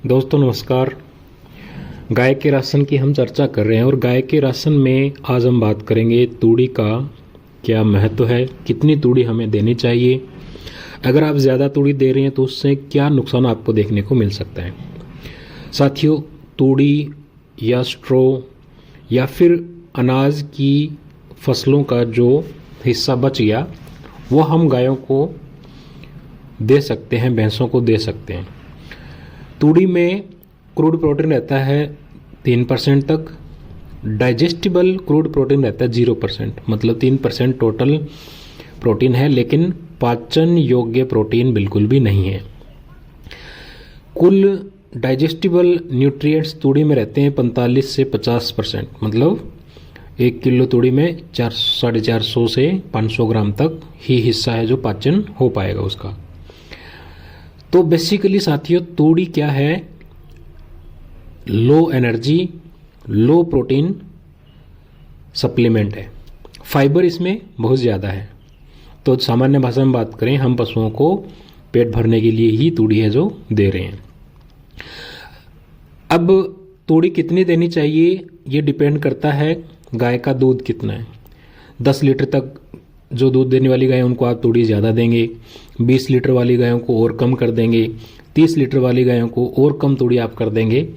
दोस्तों नमस्कार। गाय के राशन की हम चर्चा कर रहे हैं और गाय के राशन में आज हम बात करेंगे तूड़ी का क्या महत्व है, कितनी तूड़ी हमें देनी चाहिए, अगर आप ज़्यादा तूड़ी दे रहे हैं तो उससे क्या नुकसान आपको देखने को मिल सकता है। साथियों, तूड़ी या स्ट्रो या फिर अनाज की फसलों का जो हिस्सा बच गया वो हम गायों को दे सकते हैं, भैंसों को दे सकते हैं। तूड़ी में क्रूड प्रोटीन रहता है 3% तक, डाइजेस्टिबल क्रूड प्रोटीन रहता है 0%, मतलब 3% टोटल प्रोटीन है, लेकिन पाचन योग्य प्रोटीन बिल्कुल भी नहीं है। कुल डाइजेस्टिबल न्यूट्रिएंट्स तूड़ी में रहते हैं 45 से 50%, मतलब 1 किलो तूड़ी में 450 से 500 ग्राम तक ही हिस्सा है जो पाचन हो पाएगा उसका। तो बेसिकली साथियों, तूड़ी क्या है? लो एनर्जी, लो प्रोटीन सप्लीमेंट है। फाइबर इसमें बहुत ज़्यादा है। तो सामान्य भाषा में बात करें, हम पशुओं को पेट भरने के लिए ही तूड़ी है जो दे रहे हैं। अब तूड़ी कितनी देनी चाहिए ये डिपेंड करता है गाय का दूध कितना है। 10 लीटर तक जो दूध देने वाली गाय उनको आप तूड़ी ज़्यादा देंगे, 20 लीटर वाली गायों को और कम कर देंगे, 30 लीटर वाली गायों को और कम तूड़ी आप कर देंगे।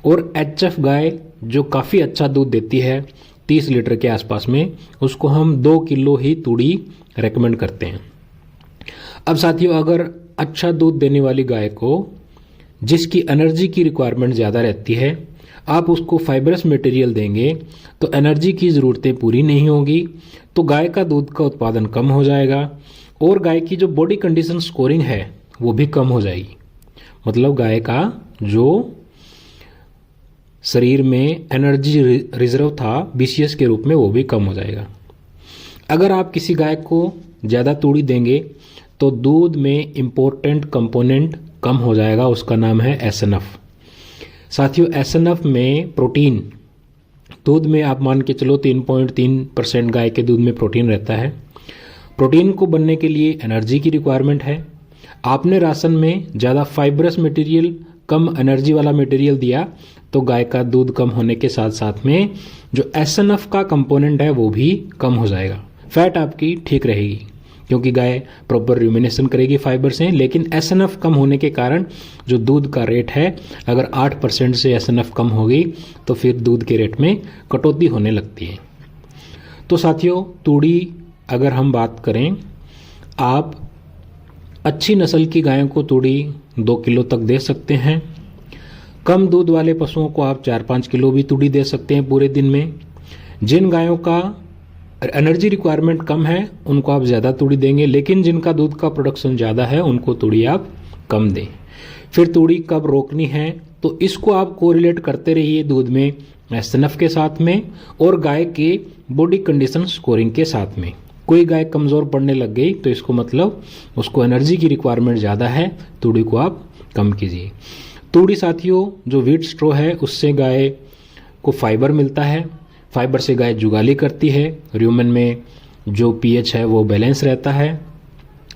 और एचएफ गाय जो काफ़ी अच्छा दूध देती है 30 लीटर के आसपास में, उसको हम 2 किलो ही तूड़ी रेकमेंड करते हैं। अब साथियों, अगर अच्छा दूध देने वाली गाय को जिसकी एनर्जी की रिक्वायरमेंट ज़्यादा रहती है, आप उसको फाइबरस मटेरियल देंगे तो एनर्जी की ज़रूरतें पूरी नहीं होगी, तो गाय का दूध का उत्पादन कम हो जाएगा और गाय की जो बॉडी कंडीशन स्कोरिंग है वो भी कम हो जाएगी। मतलब गाय का जो शरीर में एनर्जी रिजर्व था बीसीएस के रूप में वो भी कम हो जाएगा। अगर आप किसी गाय को ज़्यादा तूड़ी देंगे तो दूध में इम्पोर्टेंट कंपोनेंट कम हो जाएगा, उसका नाम है एसएनएफ। साथियों, एसएनएफ में प्रोटीन, दूध में आप मान के चलो 3.3% गाय के दूध में प्रोटीन रहता है। प्रोटीन को बनने के लिए एनर्जी की रिक्वायरमेंट है। आपने राशन में ज़्यादा फाइबरस मटेरियल, कम एनर्जी वाला मटेरियल दिया तो गाय का दूध कम होने के साथ साथ में जो एसएनएफ का कंपोनेंट है वो भी कम हो जाएगा। फैट आपकी ठीक रहेगी क्योंकि गाय प्रॉपर रूमिनेशन करेगी फाइबर से, लेकिन एसएनएफ कम होने के कारण जो दूध का रेट है, अगर 8% से एसएनएफ कम होगी तो फिर दूध के रेट में कटौती होने लगती है। तो साथियों, तूड़ी अगर हम बात करें, आप अच्छी नस्ल की गायों को तूड़ी 2 किलो तक दे सकते हैं। कम दूध वाले पशुओं को आप 4-5 किलो भी तूड़ी दे सकते हैं पूरे दिन में। जिन गायों का एनर्जी रिक्वायरमेंट कम है उनको आप ज़्यादा तूड़ी देंगे, लेकिन जिनका दूध का प्रोडक्शन ज़्यादा है उनको तूड़ी आप कम दें। फिर तूड़ी कब रोकनी है तो इसको आप कोरिलेट करते रहिए दूध में एसएनएफ के साथ में और गाय के बॉडी कंडीशन स्कोरिंग के साथ में। कोई गाय कमज़ोर पड़ने लग गई तो इसको मतलब उसको एनर्जी की रिक्वायरमेंट ज़्यादा है, तूड़ी को आप कम कीजिए। तूड़ी साथियों, जो व्हीट स्ट्रो है उससे गाय को फाइबर मिलता है, फाइबर से गाय जुगाली करती है, र्यूमन में जो पीएच है वो बैलेंस रहता है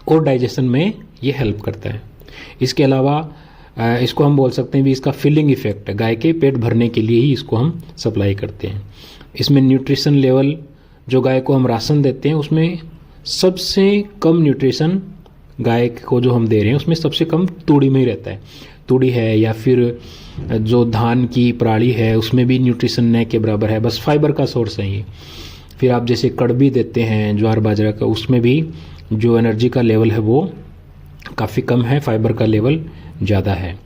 और डाइजेशन में ये हेल्प करता है। इसके अलावा इसको हम बोल सकते हैं भी इसका फिलिंग इफेक्ट है, गाय के पेट भरने के लिए ही इसको हम सप्लाई करते हैं। इसमें न्यूट्रिशन लेवल, जो गाय को हम राशन देते हैं उसमें सबसे कम न्यूट्रिशन गाय को जो हम दे रहे हैं उसमें सबसे कम तूड़ी में ही रहता है। तूड़ी है या फिर जो धान की पराली है उसमें भी न्यूट्रिशन न के बराबर है, बस फाइबर का सोर्स है ये। फिर आप जैसे कड़बी देते हैं ज्वार बाजरा का, उसमें भी जो एनर्जी का लेवल है वो काफ़ी कम है, फाइबर का लेवल ज़्यादा है।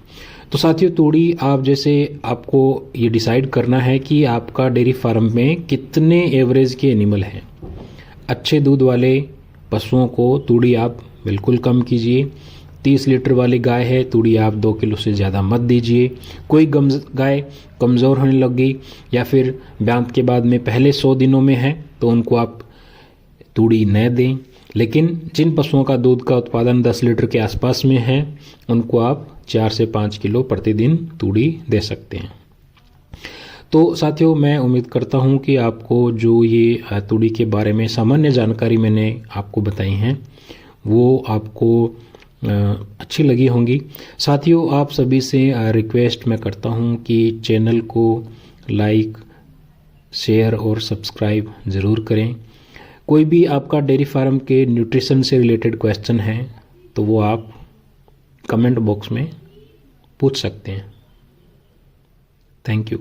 तो साथियों, तूड़ी आप जैसे आपको ये डिसाइड करना है कि आपका डेयरी फार्म में कितने एवरेज के एनिमल हैं। अच्छे दूध वाले पशुओं को तूड़ी आप बिल्कुल कम कीजिए। 30 लीटर वाली गाय है, तूड़ी आप 2 किलो से ज़्यादा मत दीजिए। कोई गाय कमज़ोर होने लग गई या फिर ब्यांत के बाद में पहले 100 दिनों में है तो उनको आप तूड़ी न दें, लेकिन जिन पशुओं का दूध का उत्पादन 10 लीटर के आसपास में है उनको आप 4 से 5 किलो प्रतिदिन तूड़ी दे सकते हैं। तो साथियों, मैं उम्मीद करता हूं कि आपको जो ये तूड़ी के बारे में सामान्य जानकारी मैंने आपको बताई हैं वो आपको अच्छी लगी होंगी। साथियों, आप सभी से रिक्वेस्ट मैं करता हूं कि चैनल को लाइक, शेयर और सब्सक्राइब ज़रूर करें। कोई भी आपका डेयरी फार्म के न्यूट्रिशन से रिलेटेड क्वेश्चन है तो वो आप कमेंट बॉक्स में पूछ सकते हैं। Thank you.